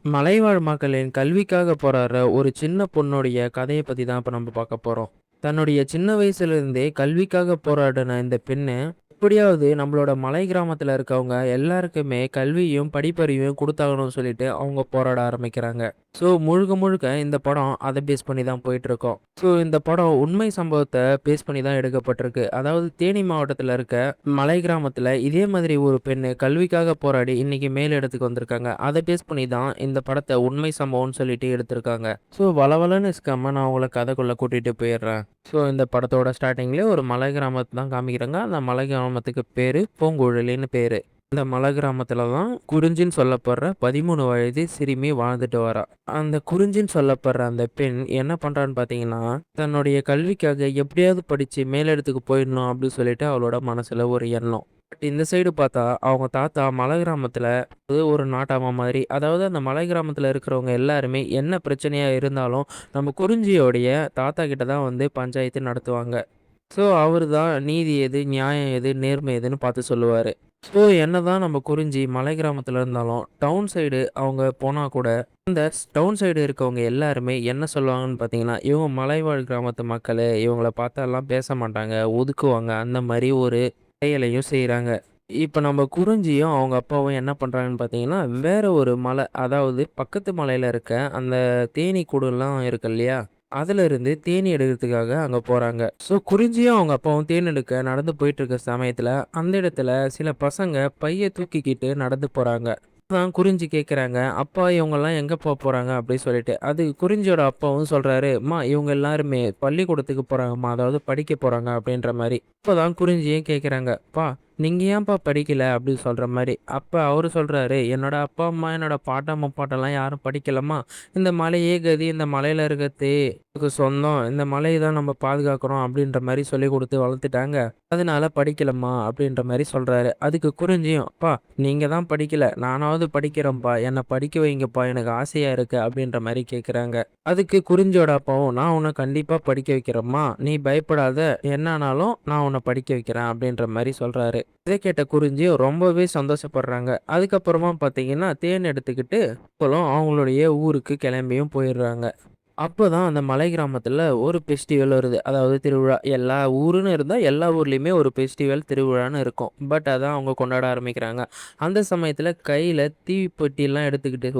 மலைவாழ் மக்களின் கல்விக்காக போராடுற ஒரு சின்ன பொண்ணுடைய கதையை பத்தி தான் இப்ப நம்ம பார்க்க போறோம். தன்னுடைய சின்ன வயசுல இருந்தே கல்விக்காக போராடின இந்த பெண்ணு, எப்படியாவது நம்மளோட மலை கிராமத்துல இருக்கவங்க எல்லாருக்குமே கல்வியும், படிப்பறிவையும் குடுத்தாகணும்னு சொல்லிட்டு அவங்க போராட ஆரம்பிக்கிறாங்க. ஸோ முழுக்க முழுக்க இந்த படம் அத பேஸ் பண்ணி தான் போயிட்டுருக்கும். ஸோ இந்த படம் உண்மை சம்பவத்த பேஸ் பண்ணி தான் எடுக்கப்பட்டிருக்கு. அதாவது தேனி மாவட்டத்துல இருக்க மலை கிராமத்துல இதே மாதிரி ஒரு பெண்ணு கல்விக்காக போராடி இன்னைக்கு மேல் இடத்துக்கு வந்திருக்காங்க. அத பேஸ் பண்ணி தான் இந்த படத்த உண்மை சம்பவம்னு சொல்லிட்டு எடுத்திருக்காங்க. ஸோ வளவளன்னு இருக்காம நான் உங்கள கதைக்குள்ள கூட்டிட்டு போயிடுறேன். ஸோ இந்த படத்தோட ஸ்டார்ட்டிங்லேயே ஒரு மலை கிராமத்த தான் காமிக்கிறாங்க. அந்த மலை கிராமத்துக்கு பேரு பூங்குழலின்னு பேரு. இந்த மலை கிராமத்துல தான் குறிஞ்சின்னு சொல்லப்படுற 13 வயது சிறுமி வாழ்ந்துட்டு வரா. அந்த குறிஞ்சின்னு சொல்லப்படுற அந்த பெண் என்ன பண்றான்னு பார்த்தீங்கன்னா, தன்னுடைய கல்விக்காக எப்படியாவது படிச்சு மேலிடத்துக்கு போயிடணும் அப்படின்னு சொல்லிட்டு அவளோட மனசுல ஒரு எண்ணம். பட் இந்த சைடு பார்த்தா, அவங்க தாத்தா மலை கிராமத்துல ஒரு நாட்டாம மாதிரி. அதாவது அந்த மலை கிராமத்துல இருக்கிறவங்க எல்லாருமே என்ன பிரச்சனையா இருந்தாலும், நம்ம குறிஞ்சியோடைய தாத்தா கிட்ட தான் வந்து பஞ்சாயத்து நடத்துவாங்க. ஸோ அவரு தான் நீதி எது, நியாயம் எது, நேர்மை எதுன்னு பார்த்து சொல்லுவாரு. ஸோ என்னதான் நம்ம குறிஞ்சி மலை கிராமத்துல இருந்தாலும், டவுன் சைடு அவங்க போனா கூட, இந்த டவுன் சைடு இருக்கவங்க எல்லாருமே என்ன சொல்லுவாங்கன்னு பார்த்தீங்கன்னா, இவங்க மலைவாழ் கிராமத்து மக்களு, இவங்கள பாத்தாலாம் பேச மாட்டாங்க, ஒதுக்குவாங்க. அந்த மாரி ஒரு செயலையும் செய்றாங்க. இப்ப நம்ம குறிஞ்சியும், அவங்க அப்பாவும் என்ன பண்றாங்கன்னு பார்த்தீங்கன்னா, வேற ஒரு மலை, அதாவது பக்கத்து மலையில இருக்க அந்த தேனீ கூடுலாம் இருக்கு இல்லையா? அதிலிருந்து தேனீ எடுக்கிறதுக்காக அங்க போறாங்க. ஸோ குறிஞ்சியும் அவங்க அப்பாவும் தேன் எடுக்க நடந்து போயிட்டு இருக்க சமயத்துல, அந்த இடத்துல சில பசங்க பைய தூக்கிக்கிட்டு நடந்து போறாங்க. அப்பதான் குறிஞ்சி கேட்குறாங்க, "அப்பா இவங்கலாம் எங்க போறாங்க?" அப்படி சொல்லிட்டு. அதுக்கு குறிஞ்சியோட அப்பாவும் சொல்றாரு, "அம்மா இவங்க எல்லாருமே பள்ளிக்கூடத்துக்கு போறாங்கம்மா. அதாவது படிக்க போறாங்க." அப்படின்ற மாரி. அப்பதான் குறிஞ்சியும் கேட்குறாங்க, "அப்பா நீங்க ஏன்பா படிக்கல?" அப்படின்னு சொல்ற மாரி. அப்ப அவரு சொல்றாரு, "என்னோட அப்பா, அம்மா, என்னோட பாட்டன், முப்பாட்டன்லாம் யாரும் படிக்கலம்மா. இந்த மலையே கதி, இந்த மலையில இருக்கிறதே நமக்கு சொந்தம். இந்த மலைய தான் நம்ம பாதுகாக்கிறோம்." அப்படின்ற மாரி சொல்லிக் குடுத்து வளர்த்துட்டாங்க. அதனால படிக்கலம்மா அப்படின்ற மாரி சொல்றாரு. அதுக்கு குறிஞ்சியும், "அப்பா நீங்க தான் படிக்கல. நானாவது படிக்கிறேன்ப்பா. என்ன படிக்க வைங்கப்பா. எனக்கு ஆசையா இருக்கு." அப்படின்ற மாரி கேட்குறாங்க. அதுக்கு குறிஞ்சியோட அப்பாவும், "நான் உன்ன கண்டிப்பா படிக்க வைக்கிறேன்ம்மா. நீ பயப்படாத. என்ன ஆனாலும் நான் உன்ன படிக்க வைக்கிறேன்." அப்படின்ற மாரி சொல்றாரு. இத கேட்ட குறிஞ்சி ரொம்பவே சந்தோஷப்படுறாங்க. அதுக்கப்புறமா பார்த்தீங்கன்னா, தேன் எடுத்துக்கிட்டு அவங்களும் அவங்களுடைய ஊருக்கு கிளம்பியும் போயிடுறாங்க. அப்பதான் அந்த மலை கிராமத்துல ஒரு ஃபெஸ்டிவல் வருது. அதாவது திருவிழா. எல்லா ஊருன்னு இருந்தா, எல்லா ஊர்லயுமே ஒரு ஃபெஸ்டிவல், திருவிழான்னு இருக்கும். பட் அத அவங்க கொண்டாட ஆரம்பிக்கிறாங்க. அந்த சமயத்துல கையில தீப்பெட்டிலாம் எடுத்துக்கிட்டு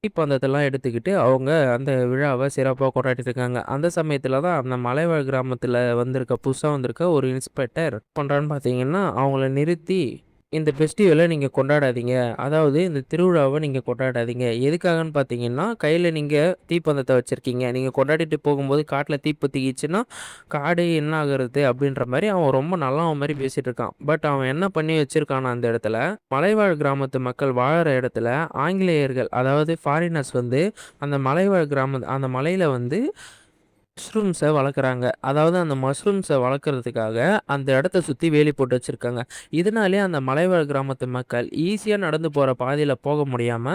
தீப்பந்தத்தெல்லாம் எடுத்துக்கிட்டு அவங்க அந்த விழாவ சிறப்பா கொண்டாடிட்டு இருக்காங்க. அந்த சமயத்துல தான் அந்த மலைவாழ் கிராமத்துல புதுசா வந்திருக்க ஒரு இன்ஸ்பெக்டர் பண்றான்னு பார்த்தீங்கன்னா, அவங்கள நிறுத்தி, "இந்த ஃபெஸ்டிவல நீங்க கொண்டாடாதீங்க. அதாவது இந்த திருவிழாவ நீங்க கொண்டாடாதீங்க. எதுக்காகன்னு பார்த்தீங்கன்னா, கையில நீங்க தீப்பந்தத்த வச்சிருக்கீங்க. நீங்க கொண்டாடிட்டு போகும்போது காட்டுல தீ பத்திக்கிச்சுன்னா, காடு என்ன ஆகுறது?" அப்படின்ற மாரி அவன் ரொம்ப நல்லவன் மாரி பேசிட்டு இருக்கான். பட் அவன் என்ன பண்ணி வச்சிருக்கான்னா அந்த இடத்துல, மலைவாழ் கிராமத்து மக்கள் வாழற இடத்துல ஆங்கிலேயர்கள், அதாவது ஃபாரினர்ஸ் வந்து அந்த மலையில வந்து மஷ்ரூம்ஸ வளர்க்குறாங்க. அதாவது அந்த மஷ்ரூம்ஸ வளர்க்கறதுக்காக அந்த இடத்த சுத்தி வேலி போட்டு வச்சிருக்காங்க. இதனாலேயே அந்த மலைவாழ் கிராமத்து மக்கள் ஈஸியா நடந்து போற பாதையில போக முடியாம,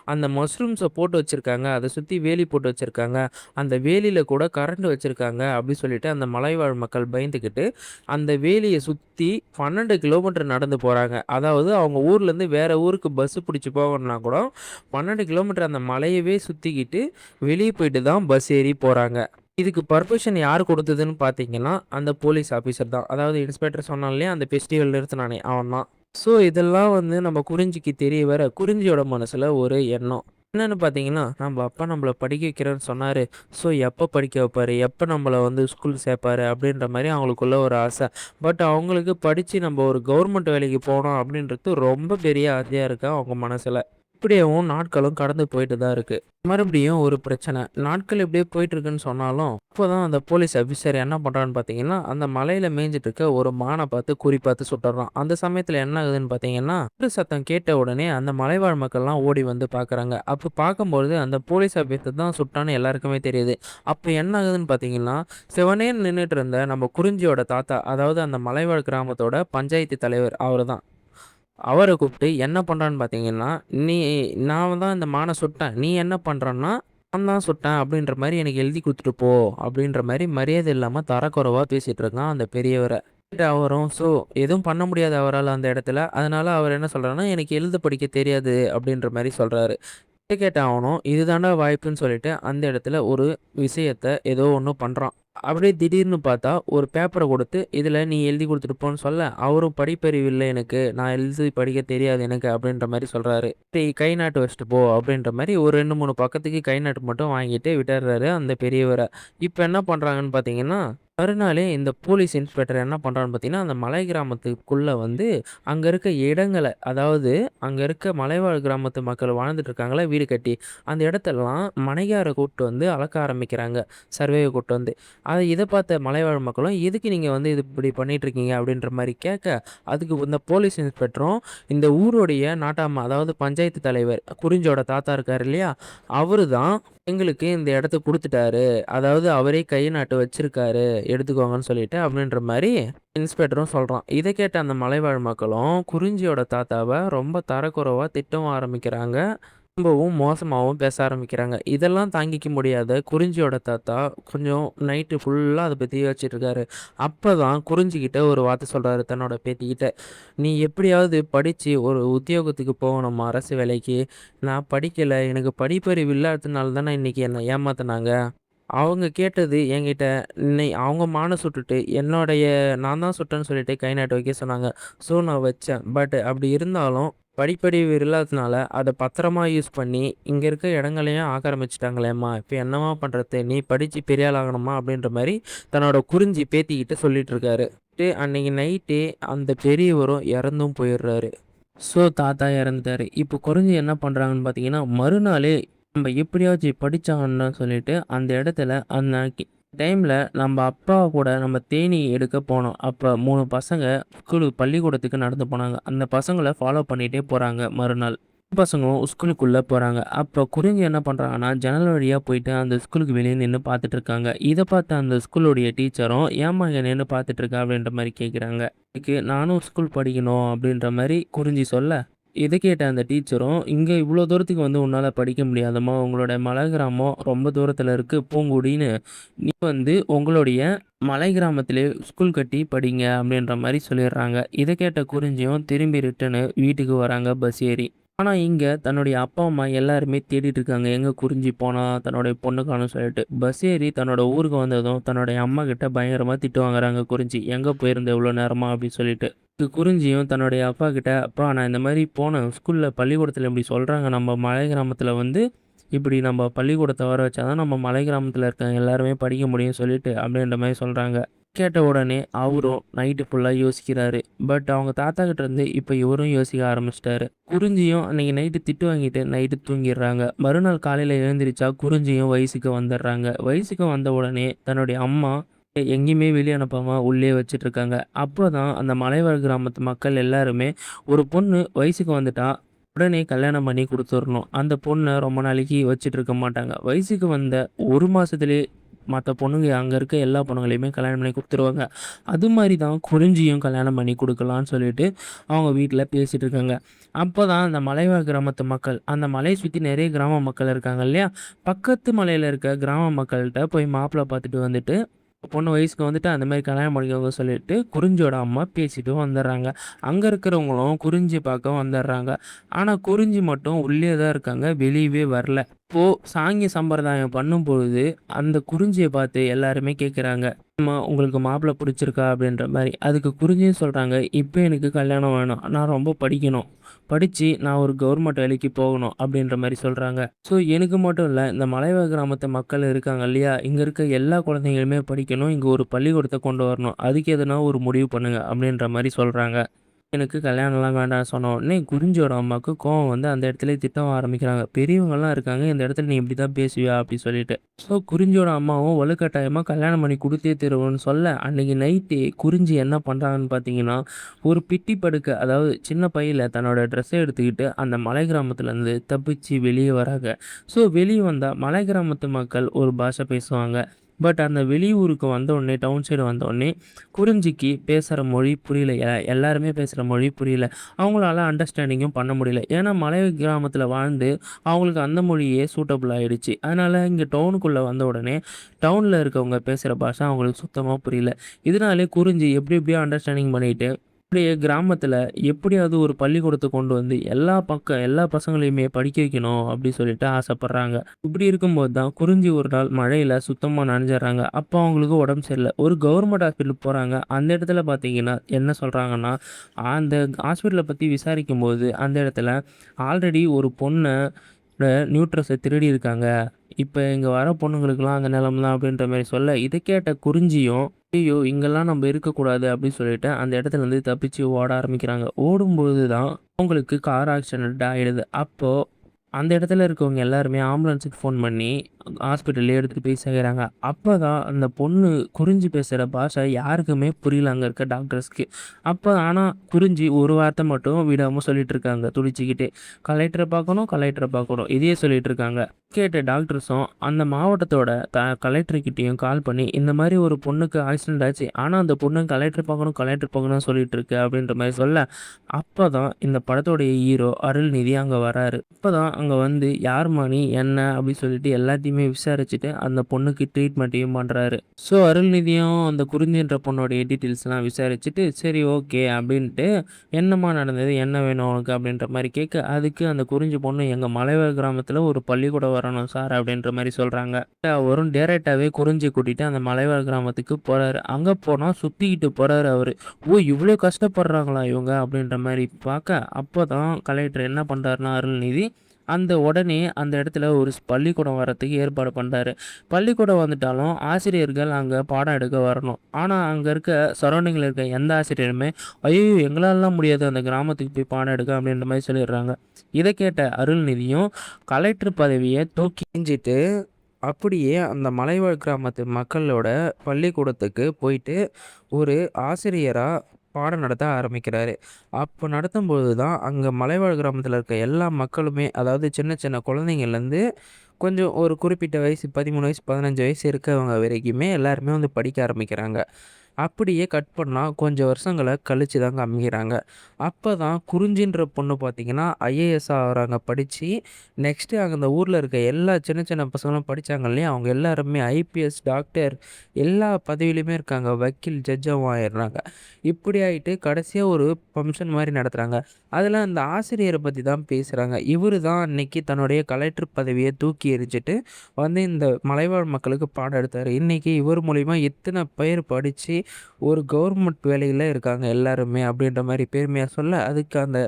அந்த மஷ்ரூம்ஸ போட்டு வச்சிருக்காங்க. அத சுத்தி வேலி போட்டு வச்சிருக்காங்க. அந்த வேலியில கூட கரண்ட் வச்சிருக்காங்க அப்படி சொல்லிட்டு அந்த மலைவாழ் மக்கள் பயந்துகிட்டு, அந்த வேலிய சுத்தி 12 கிலோமீட்டர் நடந்து போறாங்க. அதாவது அவங்க ஊர்லேருந்து வேற ஊருக்கு பஸ் புடிச்சு போகணும்னா கூட 12 கிலோமீட்டர் அந்த மலையவே சுத்திக்கிட்டு வெளிய போயிட்டு தான் பஸ் ஏறி போறாங்க. இதுக்கு பர்மிஷன் யார் குடுத்ததுன்னு பார்த்தீங்கன்னா, அந்த போலீஸ் ஆஃபீசர் தான். அதாவது இன்ஸ்பெக்டர் சொன்னான் இல்லையா, அந்த ஃபெஸ்டிவல் நிறுத்துனானே அவன் தான். ஸோ இதெல்லாம் வந்து நம்ம குறிஞ்சிக்கு தெரிய வர, குறிஞ்சியோட மனசுல ஒரு எண்ணம். என்னன்னு பார்த்தீங்கன்னா, "நம்ப அப்பா நம்மள படிக்க வைக்கிறேன்னு சொன்னாரு. ஸோ எப்ப படிக்க வைப்பாரு? எப்ப நம்மள வந்து ஸ்கூல் சேர்ப்பாரு?" அப்படின்ற மாரி அவங்களுக்குள்ள ஒரு ஆசை. பட் அவங்களுக்கு படிச்சு நம்ம ஒரு கவர்மெண்ட் வேலைக்கு போணும் அப்படின்றது ரொம்ப பெரிய ஆசையா இருக்கு அவங்க மனசுல. இப்படியேவும் நாட்களும் கடந்து போயிட்டு தான் இருக்கு. மறுபடியும் ஒரு பிரச்சனை. நாட்கள் இப்படியே போயிட்டு இருக்குன்னு சொன்னாலும், அப்போதான் அந்த போலீஸ் ஆஃபீசர் என்ன பண்றான்னு பார்த்தீங்கன்னா, அந்த மலையில மேய்ஞ்சுட்டு இருக்க ஒரு மான பார்த்து குறி பார்த்து சுட்டுர்றான். அந்த சமயத்துல என்ன ஆகுதுன்னு பார்த்தீங்கன்னா, குண்டு சத்தம் கேட்ட உடனே அந்த மலைவாழ் மக்கள்லாம் ஓடி வந்து பார்க்குறாங்க. அப்ப பார்க்கும்பொழுது அந்த போலீஸ் ஆஃபீசர் தான் சுட்டான்னு எல்லாருக்குமே தெரியுது. அப்ப என்ன ஆகுதுன்னு பார்த்தீங்கன்னா, சிவனேன்னு நின்னுட்டு இருந்த நம்ம குறிஞ்சியோட தாத்தா, அதாவது அந்த மலைவாழ் கிராமத்தோட பஞ்சாயத்து தலைவர் அவரு தான். அவர கூப்பிட்டு என்ன பண்றான்னு பார்த்தீங்கன்னா, "நீ நான் தான் இந்த மான சுட்டேன். நீ என்ன பண்றன்னா, நான் தான் சுட்டேன் அப்படின்ற மாரி எனக்கு எழுதி குடுத்துட்டு போ." அப்படின்ற மாரி மரியாதை இல்லாம தரக்குறைவா பேசிட்டு இருக்கான் அந்த பெரியவர. அவரும் எதுவும் பண்ண முடியாது அவரால அந்த இடத்துல. அதனால அவர் என்ன சொல்றாருன்னா, "எனக்கு எழுத படிக்க தெரியாது." அப்படின்ற மாரி சொல்றாரு. இத கேட்ட அவனும், இதுதான்டா வாய்ப்புன்னு சொல்லிட்டு அந்த இடத்துல ஒரு விஷயத்த ஏதோ ஒண்ணு பண்றான். அப்படியே திடீர்னு பார்த்தா, ஒரு பேப்பர குடுத்து, "இதுல நீ எழுதி குடுத்துட்டு போன்னு" சொல்ல, அவரும் "படிப்பறிவு இல்ல எனக்கு. நான் எழுதி படிக்க தெரியாது எனக்கு" அப்படின்ற மாரி சொல்றாரு. "சரி கை நாட்டு வச்சுட்டு போ" அப்படின்ற மாரி ஒரு 2, 3 பக்கத்துக்கு கை நாட்டு மட்டும் வாங்கிட்டு விட்டுர்றாரு அந்த பெரியவர. இப்ப என்ன பண்றாங்கன்னு பார்த்தீங்கன்னா, மறுநாளே இந்த போலீஸ் இன்ஸ்பெக்டர் என்ன பண்றான்னு பார்த்தீங்கன்னா, அந்த மலை கிராமத்துக்குள்ள வந்து அங்க இருக்க இடங்கள அதாவது அங்க இருக்க மலைவாழ் கிராமத்து மக்கள் வாழ்ந்துட்டு இருக்காங்கல்ல வீடு கட்டி, அந்த இடத்தெல்லாம் மனையார கூட்டு வந்து அளக்க ஆரம்பிக்கிறாங்க. சர்வேய கூட்டு வந்து. இத பார்த்த மலைவாழ் மக்களும், "எதுக்கு நீங்க வந்து இது இப்படி பண்ணிட்டுருக்கீங்க?" அப்படின்ற மாரி கேட்க, அதுக்கு இந்த போலீஸ் இன்ஸ்பெக்டரும், இந்த ஊருடைய நாட்டாம அதாவது பஞ்சாயத்து தலைவர், குறிஞ்சியோட தாத்தா இருக்காரு இல்லையா? அவரு தான் எங்களுக்கு இந்த இடத்த குடுத்துட்டாரு. அதாவது அவரே கை நாட்டு வச்சிருக்காரு. எடுத்துக்கோங்கன்னு சொல்லிட்டு அப்படின்ற மாரி இன்ஸ்பெக்டரும் சொல்றான். இத கேட்ட அந்த மலைவாழ் மக்களும், குறிஞ்சியோட தாத்தாவ ரொம்ப தரக்குறைவா திட்டவும் ஆரம்பிக்கிறாங்க. ரொம்பவும் மோசமாவும் பேச ஆரம்பிக்கிறாங்க. இதெல்லாம் தாங்கிக்க முடியாத குறிஞ்சியோட தாத்தா, கொஞ்சம் நைட்டு ஃபுல்லா அத பத்தி யோசிச்சுட்டு இருக்காரு. அப்பதான் குறிஞ்சிகிட்ட ஒரு வார்த்தை சொல்றாரு தன்னோட பேத்திகிட்ட. "நீ எப்படியாவது படிச்சு ஒரு உத்தியோகத்துக்கு போகணும்மா அரசு வேலைக்கு. நான் படிக்கல. எனக்கு படிப்பறிவு இல்லாததுனால தானே இன்னைக்கு என்ன ஏமாத்துனாங்க." அவங்க கேட்டது என்கிட்ட அவங்க மான சுட்டுட்டு என்னுடைய நான் தான் சுட்டேன்னு சொல்லிட்டு கை நாட்டு வைக்க சொன்னாங்க. ஸோ நான் வச்சேன். பட் அப்படி இருந்தாலும் படிப்பறிவு இல்லாததுனால அத பத்திரமா யூஸ் பண்ணி இங்க இருக்க இடங்களையும் ஆக்கிரமிச்சுட்டாங்களேம்மா! இப்ப என்னம்மா பண்றது? நீ படிச்சு பெரிய ஆள் ஆகணுமா? அப்படின்ற மாரி தன்னோட குறிஞ்சி பேத்திகிட்ட சொல்லிட்டு இருக்காரு. அன்னைக்கு நைட்டே அந்த பெரியவரும் இறந்தும் போயிடுறாரு. ஸோ தாத்தா இறந்துட்டாரு. இப்போ குறிஞ்சி என்ன பண்றாங்கன்னு பார்த்தீங்கன்னா, மறுநாளே நம்ம எப்படியாச்சும் படிச்சாகணும்னு சொல்லிட்டு, அந்த இடத்துல அன்னைக்கு டைம்ல நம்ம அப்பா கூட நம்ம தேனீ எடுக்க போனோம். அப்ப 3 பசங்க பள்ளிக்கூடத்துக்கு நடந்து போனாங்க. அந்த பசங்கள ஃபாலோ பண்ணிட்டே போறாங்க மறுநாள். பசங்களும் ஸ்கூலுக்குள்ள போறாங்க. அப்ப குறிஞ்சி என்ன பண்றாங்கன்னா, ஜன்னல் வழியா போயிட்டு அந்த ஸ்கூலுக்கு வெளிய நின்னு பார்த்துட்டு இருக்காங்க. இத பார்த்த அந்த ஸ்கூலுடைய டீச்சரும், "ஏம்மா இங்க நின்னு பார்த்துட்டு இருக்க?" அப்படின்ற மாரி கேட்குறாங்க. "இதுக்கு நானும் ஸ்கூல் படிக்கணும்." அப்படின்ற மாரி குறிஞ்சி சொல்ல, இத கேட்ட அந்த டீச்சரும், "இங்க இவ்ளோ தூரத்துக்கு வந்து உன்னால படிக்க முடியாதும்மா. உங்களோட மலை கிராமம் ரொம்ப தூரத்துல இருக்கு பூங்குடின்னு. நீ வந்து உங்களுடைய மலை கிராமத்திலே ஸ்கூல் கட்டி படிங்க." அப்படின்ற மாரி சொல்லிடுறாங்க. இத கேட்ட குறிஞ்சியும் திரும்பி ரிட்டர்னு வீட்டுக்கு வராங்க பஸ் ஏறி. ஆனா, இங்க தன்னுடைய அப்பா, அம்மா எல்லாருமே தேடிட்டு இருக்காங்க. எங்க குறிஞ்சி போனா, தன்னுடைய பொண்ண காணோம்னு சொல்லிட்டு. பஸ் ஏறி தன்னோட ஊருக்கு வந்ததும், தன்னுடைய அம்மாகிட்ட பயங்கரமா திட்டு வாங்குறாங்க குறிஞ்சி. "எங்க போயிருந்த இவ்ளோ நேரமா?" அப்படின்னு சொல்லிட்டு. இதுக்கு குறிஞ்சியும் தன்னுடைய அப்பாகிட்ட, "அப்பா நான் இந்த மாரி போனேன். ஸ்கூல்ல பள்ளிக்கூடத்தில இப்படி சொல்றாங்க. நம்ம மலை கிராமத்தில வந்து இப்படி நம்ம பள்ளிக்கூடத்த வர வச்சா தான் நம்ம மலை கிராமத்தில இருக்க எல்லாருமே படிக்க முடியும்னு சொல்லிட்டு" அப்படின்ற மாரி சொல்றாங்க. கேட்ட உடனே அவரும் நைட்டு ஃபுல்லா யோசிக்கிறாரு. பட் அவங்க தாத்தா கிட்ட இருந்து இப்ப இவரும் யோசிக்க ஆரம்பிச்சுட்டாரு. குறிஞ்சியும் அன்னைக்கு நைட்டு திட்டு வாங்கிட்டு நைட்டு தூங்கிடுறாங்க. மறுநாள் காலையில எழுந்திரிச்சா குறிஞ்சியும் வயசுக்கு வந்துடுறாங்க. வயசுக்கு வந்த உடனே தன்னுடைய அம்மா எங்கேயுமே வெளிய அனுப்பாம உள்ளேயே வச்சுட்டுருக்காங்க. அப்போதான் அந்த மலைவாழ் கிராமத்து மக்கள் எல்லாருமே, ஒரு பொண்ணு வயசுக்கு வந்துட்டா, உடனே கல்யாணம் பண்ணி குடுத்துறணும். அந்த பொண்ண ரொம்ப நாளைக்கு வச்சுட்டு இருக்க மாட்டாங்க. வயசுக்கு வந்த 1 மாசத்திலேயே மத்த பொண்ணுங்க அங்க இருக்க எல்லா பொண்ணுங்களையுமே கல்யாணம் பண்ணி குடுத்துருவாங்க. அது மாரி தான் குறிஞ்சியும் கல்யாணம் பண்ணி குடுக்கலான்னு சொல்லிட்டு அவங்க வீட்ல பேசிட்டு இருக்காங்க. அப்பதான் அந்த மலைவாழ் கிராமத்து மக்கள், அந்த மலைய சுத்தி நெறைய கிராம மக்கள் இருக்காங்க இல்லையா? பக்கத்து மலையில இருக்க கிராம மக்கள்ட்ட போய் மாப்பிள பார்த்துட்டு வந்துட்டு, பொண்ணு வயசுக்கு வந்துட்டு அந்த மாரி கல்யாணம் பண்ணிக்கோங்க சொல்லிட்டு குறிஞ்சியோட அம்மா பேசிட்டு வந்துடுறாங்க. அங்க இருக்கிறவங்களும் குறிஞ்சிய பார்க்க வந்துடுறாங்க. ஆனா குறிஞ்சி மட்டும் உள்ளே தான் இருக்காங்க. வெளியவே வரல. இப்போ சாங்கிய சம்பிரதாயம் பண்ணும்பொழுது, அந்த குறிஞ்சிய பார்த்து எல்லாருமே கேட்குறாங்க. "அம்மா உங்களுக்கு மாப்பிள புடிச்சிருக்கா?" அப்படின்ற மாரி. அதுக்கு குறிஞ்சியும் சொல்றாங்க, "இப்ப எனக்கு கல்யாணம் வேணாம். நான் ரொம்ப படிக்கணும். படிச்சு நான் ஒரு கவர்மெண்ட் வேலைக்கு போகணும்." அப்படின்ற மாரி சொல்றாங்க. ஸோ எனக்கு மட்டும் இல்ல, இந்த மலைவாழ் கிராமத்து மக்கள் இருக்காங்க இல்லையா? இங்க இருக்க எல்லா குழந்தைங்களுமே படிக்கணும். இங்க ஒரு பள்ளிக்கூடத்த கொண்டு வரணும். அதுக்கு எதுனா ஒரு முடிவு பண்ணுங்க அப்படின்ற மாரி சொல்றாங்க. எனக்கு கல்யாணம்லாம் வேண்டாம்னு சொன்ன உடனே குறிஞ்சியோட அம்மாவுக்கு கோவம் வந்து அந்த இடத்துலயே திட்டவும் ஆரம்பிக்கிறாங்க. பெரியவங்கலாம் இருக்காங்க. இந்த இடத்துல நீ இப்படி தான் பேசுவியா? அப்படி சொல்லிட்டு. ஸோ குறிஞ்சியோட அம்மாவும் வலுக்கட்டாயமா கல்யாணம் பண்ணி குடுத்தே தீருவேன்னு சொல்ல, அன்னைக்கு நைட்டே குறிஞ்சி என்ன பண்றாங்கன்னு பார்த்தீங்கன்னா, ஒரு பிட்டி படுக்க அதாவது சின்ன பையில தன்னோட ட்ரெஸ்ஸ எடுத்துக்கிட்டு அந்த மலை கிராமத்துலேருந்து தப்பிச்சு வெளிய வராங்க. ஸோ வெளிய வந்தா மலை கிராமத்து மக்கள் ஒரு பாஷை பேசுவாங்க. பட் அந்த வெளியூருக்கு வந்தவுடனே டவுன் சைடு வந்தவுடனே குறிஞ்சிக்கு பேசுற மொழி புரியல. எல்லாருமே பேசுற மொழி புரியல. அவங்களால அண்டர்ஸ்டாண்டிங்கும் பண்ண முடியல. ஏன்னா மலை கிராமத்தில வாழ்ந்து அவங்களுக்கு அந்த மொழியே சூட்டபுள் ஆயிடுச்சு. அதனால இங்க டவுனுக்குள்ள வந்த உடனே டவுன்ல இருக்கவங்க பேசுற பாஷை அவங்களுக்கு சுத்தமா புரியல. இதனாலே குறிஞ்சி எப்படி எப்படியோ அண்டர்ஸ்டாண்டிங் பண்ணிட்டு அப்படியே கிராமத்துல எப்படியாவது ஒரு பள்ளிக்கூடத்த கொண்டு வந்து எல்லா பசங்களையுமே படிக்க வைக்கணும் அப்படி சொல்லிட்டு ஆசைப்படுறாங்க. இப்படி இருக்கும்போது தான் குறிஞ்சி ஒரு நாள் மழையில சுத்தமா நனைஞ்சிடுறாங்க. அப்போ அவங்களுக்கு உடம்பு சரியில்ல. ஒரு கவர்மெண்ட் ஹாஸ்பிட்டலுக்கு போறாங்க. அந்த இடத்துல பார்த்தீங்கன்னா என்ன சொல்றாங்கன்னா, அந்த ஹாஸ்பிட்டல பத்தி விசாரிக்கும்போது அந்த இடத்துல ஆல்ரெடி ஒரு பொண்ண நியூட்ரஸ திருடியிருக்காங்க. இப்ப இங்க வர பொண்ணுங்களுக்கெல்லாம் அந்த நிலைமை தான் அப்படின்ற மாரி சொல்ல, இத கேட்ட குறிஞ்சியும், "ஐயய்யோ! இங்கலாம் நம்ப இருக்கக்கூடாது" அப்படின்னு சொல்லிட்டு அந்த இடத்துலருந்து தப்பிச்சு ஓட ஆரம்பிக்கிறாங்க. ஓடும்போது தான் அவங்களுக்கு கார் ஆக்சிடென்ட் ஆயிடுது. அப்போ அந்த இடத்துல இருக்கவங்க எல்லாருமே ஆம்புலன்ஸுக்கு ஃபோன் பண்ணி ஹாஸ்பிட்டல்ல எடுத்துட்டு போய் சேர்க்குறாங்க. அப்பதான் அந்த பொண்ணு குறிஞ்சி பேசுற பாஷை யாருக்குமே புரியல அங்க இருக்க டாக்டர்ஸ்க்கு. ஆனா குறிஞ்சி ஒரு வார்த்தை மட்டும் விடாம சொல்லிட்டு இருக்காங்க துடிச்சுக்கிட்டே. "கலெக்டர பார்க்கணும், கலெக்டர பார்க்கணும்." இதையே சொல்லிட்டு இருக்காங்க. கேட்ட டாக்டர்ஸும் அந்த மாவட்டத்தோட கலெக்டர்கிட்டயும் கால் பண்ணி, "இந்த மாரி ஒரு பொண்ணுக்கு ஆக்சிடென்ட் ஆச்சு. ஆனா அந்த பொண்ணு கலெக்டர் பார்க்கணும், கலெக்டர் பார்க்கணும்னு சொல்லிட்டு இருக்கு." அப்படின்ற மாரி சொல்ல, அப்பதான் இந்த படத்தோடைய ஹீரோ அருள்நிதி அங்க வராரு. அப்பதான் அங்க வந்து, "யாரும்மா நீ? என்ன?" அப்படின்னு சொல்லிட்டு எல்லாத்தையுமே விசாரிச்சுட்டு அந்த பொண்ணுக்கு ட்ரீட்மெண்ட்டையும் பண்றாரு. ஸோ அருள்நிதியும் அந்த குறிஞ்சின்ற பொண்ணோடைய டீட்டெயில்ஸ்லாம் விசாரிச்சுட்டு, "சரி ஓகே" அப்படின்ட்டு, "என்னம்மா நடந்தது? என்ன வேணும் உனக்கு?" அப்படின்ற மாரி கேட்க, அதுக்கு அந்த குறிஞ்சி பொண்ணு, "எங்க மலைவாழ் கிராமத்துல ஒரு பள்ளிக்கூடம் வரணும் சார்" அப்படின்ற மாரி சொல்றாங்க. அவரும் டைரக்ட்டாவே குறிஞ்சிய கூட்டிட்டு அந்த மலைவாழ் கிராமத்துக்கு போறாரு. அங்க போனா சுத்திக்கிட்டு போறாரு அவரு. "ஓ! இவ்ளோ கஷ்டப்படுறாங்களா இவங்க?" அப்படின்ற மாரி பார்க்க, அப்பதான் கலெக்டர் என்ன பண்றாருன்னா அருள்நிதி, உடனே அந்த இடத்துல ஒரு பள்ளிக்கூடம் வரத்துக்கு ஏற்பாடு பண்றாரு. பள்ளிக்கூடம் வந்துட்டாலும் ஆசிரியர்கள் அங்க பாடம் எடுக்க வரணும். ஆனா அங்க இருக்க சரவுண்டிங்ல இருக்க எந்த ஆசிரியருமே, "ஐயய்யோ! எங்களாலலாம் முடியாது அந்த கிராமத்துக்கு போய் பாடம் எடுக்க" அப்படின்ற மாரி சொல்லிடுறாங்க. இத கேட்ட அருள்நிதியும் கலெக்டர் பதவிய தூக்கி எறிஞ்சிட்டு, அப்படியே அந்த மலைவாழ் கிராமத்து மக்களோட பள்ளிக்கூடத்துக்கு போயிட்டு ஒரு ஆசிரியரா பாடம் நடத்த ஆரம்பிக்கிறாரு. அப்போ நடத்தும்போது தான் அங்க மலைவாழ் கிராமத்தில இருக்க எல்லா மக்களுமே, அதாவது சின்ன சின்ன குழந்தைங்கள்லேருந்து கொஞ்சம் ஒரு குறிப்பிட்ட வயசு 13 வயசு, 15 வயசு இருக்கவங்க வரைக்குமே எல்லாருமே வந்து படிக்க ஆரம்பிக்கிறாங்க. அப்படியே கட் பண்ணா கொஞ்சம் வருஷங்கள கழிச்சு தாங்க அமைக்கிறாங்க. அப்பதான் குறிஞ்சின்ற பொண்ணு பார்த்தீங்கன்னா, ஐஏஎஸ் ஆகுறாங்க படிச்சு. நெக்ஸ்ட்டு அந்த ஊர்ல இருக்க எல்லா சின்ன சின்ன பசங்களும் படிச்சாங்க இல்லையா? அவங்க எல்லாருமே ஐபிஎஸ், டாக்டர் எல்லா பதவியிலுமே இருக்காங்க. வக்கீல், ஜட்ஜாவும் ஆயிடுறாங்க. இப்படி ஆயிட்டு கடைசியா ஒரு ஃபங்ஷன் மாரி நடத்துறாங்க. அதுல அந்த ஆசிரியர பத்தி தான் பேசுறாங்க. இவரு தான் அன்னைக்கு தன்னுடைய கலெக்டர் பதவிய தூக்கி எறிஞ்சிட்டு வந்து இந்த மலைவாழ் மக்களுக்கு பாடம் எடுத்தாரு. இன்னைக்கு இவர் மூலியமா இத்தன பேர் படிச்சு ஒரு கவர்மெண்ட் வேலையில இருக்காங்க எல்லாருமே அப்படின்ற மாரி பெருமையா சொல்ல, அதுக்கு அந்த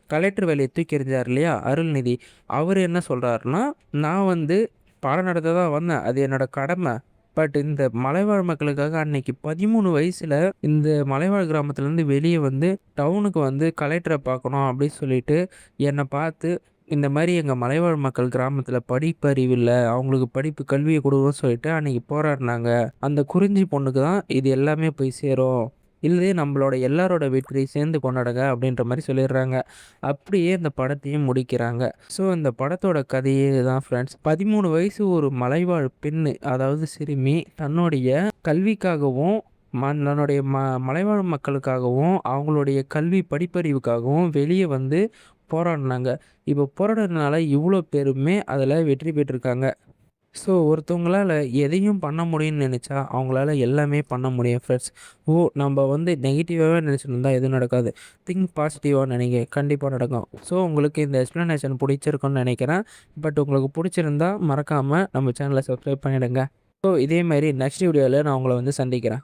கலெக்டர் வேலைய தூக்கி எறிஞ்சார் இல்லையா? அருள்நிதி. அவரு என்ன சொல்றாருன்னா, "நான் வந்து பாடம் நடத்த தான் வந்தேன். அது என்னோட கடமை. பட் இந்த மலைவாழ் மக்களுக்காக அன்னைக்கு 13 வயசுல இந்த மலைவாழ் கிராமத்துலேருந்து வெளிய வந்து டவுனுக்கு வந்து கலெக்டர பார்க்கணும்" அப்படின்னு சொல்லிட்டு என்ன பார்த்து இந்த மாரி எங்க மலைவாழ் மக்கள் கிராமத்தில படிப்பறிவு இல்ல. அவங்களுக்கு படிப்பு கல்விய குடுக்கணும்னு சொல்லிட்டு அன்னைக்கு போராடுனாங்க. அந்த குறிஞ்சி பொண்ணுக்கு தான் இது எல்லாமே போய் சேரும். இதுவே நம்மளோட எல்லாரோட வெற்றி சேர்ந்து கொண்டாடுங்க அப்படின்ற மாரி சொல்லிடுறாங்க. அப்படியே இந்த படத்தையும் முடிக்கிறாங்க. ஸோ இந்த படத்தோட கதையே இதுதான் ஃப்ரெண்ட்ஸ். 13 வயசு ஒரு மலைவாழ் பெண்ணு, அதாவது சிறுமி தன்னுடைய கல்விக்காகவும், தன்னுடைய மலைவாழ் மக்களுக்காகவும், அவங்களுடைய கல்வி படிப்பறிவுக்காகவும் வெளிய வந்து போராடுனாங்க. இப்போ போராடுனதுனால இவ்வளோ பேருமே அதில வெற்றி பெற்றிருக்காங்க. ஸோ ஒருத்தவங்களால எதையும் பண்ண முடியும்னு நெனைச்சா, அவங்களால எல்லாமே பண்ண முடியும் ஃப்ரெண்ட்ஸ். நம்ப வந்து நெகட்டிவாவே நெனச்சிருந்தா எதுவும் நடக்காது. திங்க் பாசிட்டிவா நெனைங்க. கண்டிப்பா நடக்கும். ஸோ உங்களுக்கு இந்த எக்ஸ்ப்ளனேஷன் புடிச்சிருக்கும்னு நெனைக்கிறேன். பட் உங்களுக்கு புடிச்சிருந்தா மறக்காம நம்ம சேனல சப்ஸ்கிரைப் பண்ணிடுங்க. ஸோ இதே மாரி நெக்ஸ்ட் வீடியோல நான் உங்கள வந்து சந்திக்கிறேன்.